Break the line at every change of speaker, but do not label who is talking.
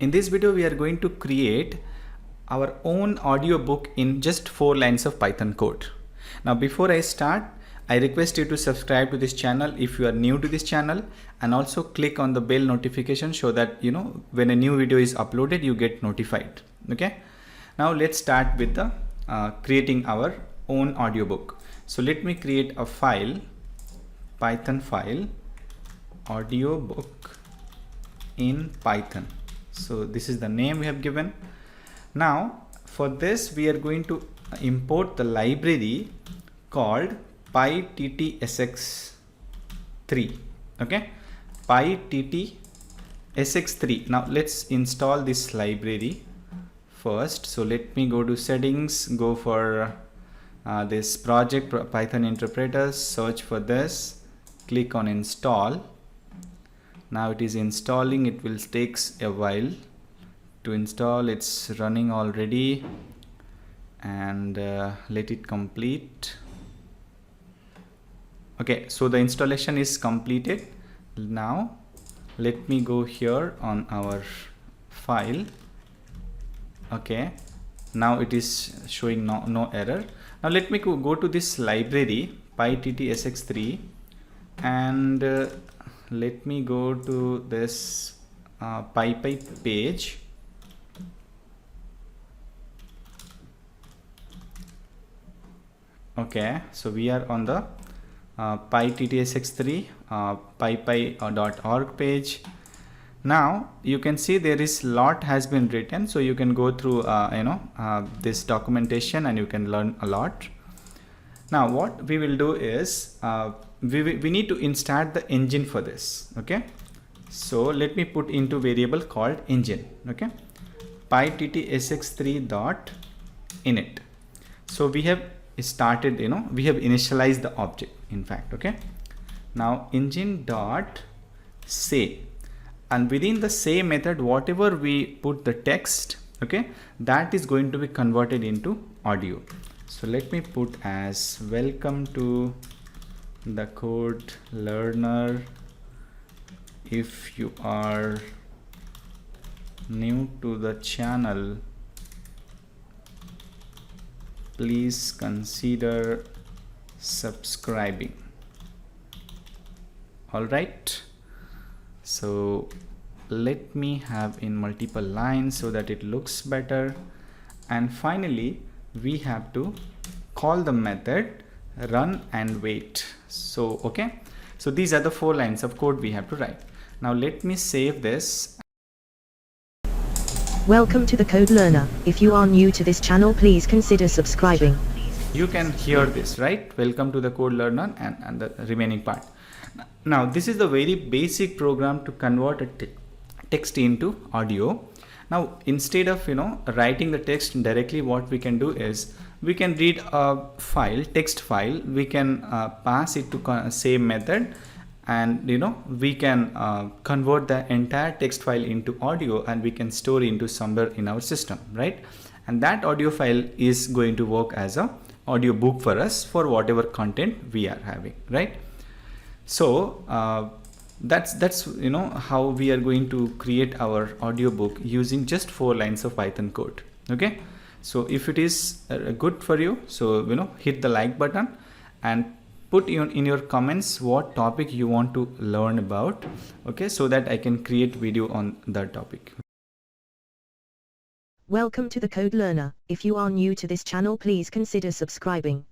In this video we are going to create our own audiobook in just 4 lines of Python code. Now before I start, I request you to subscribe to this channel if you are new to this channel, and also click on the bell notification so that when a new video is uploaded you get notified. Okay, now let's start with the creating our own audiobook. So let me create a file, Python file, audiobook in Python. So this is the name we have given. Now for this we are going to import the library called pyttsx3. okay, pyttsx3. now let's install this library first. So let me go to settings, go for this project Python interpreters, search for this, click on install. Now it is installing. It will takes a while to install. It's running already, and let it complete. Okay, so the installation is completed. Now let me go here on our file. Okay, now it is showing no error. Now let me go to this library pyttsx3, and let me go to this PyPy page. Okay, so we are on the pyttsx3 pypy.org page. Now you can see there is lot has been written, so you can go through this documentation and you can learn a lot. Now what we will do is we need to insert the engine for this. Okay, so let me put into variable called engine. Okay, pyttsx3 dot init. So we have started, we have initialized the object in fact. Okay, now engine dot say, and within the say method whatever we put the text, okay, that is going to be converted into audio. So let me put as welcome to the code learner. If you are new to the channel, please consider subscribing. All right, so let me have in multiple lines so that it looks better. And finally we have to call the method run and wait. So okay, so these are the 4 lines of code we have to write. Now let me save this.
Welcome to the Code Learner. If you are new to this channel, please consider subscribing.
You can hear this, right? Welcome to the Code Learner, and the remaining part. Now this is the very basic program to convert a text into audio. Now instead of writing the text directly, what we can do is we can read a file, text file. We can pass it to same method, and we can convert the entire text file into audio, and we can store into somewhere in our system, right? And that audio file is going to work as a audio book for us for whatever content we are having, right? So that's how we are going to create our audiobook using just 4 lines of Python code. Okay, so if it is good for you, so hit the like button and put in your comments what topic you want to learn about, okay, so that I can create video on that topic.
Welcome to the Code Learner. If you are new to this channel, please consider subscribing.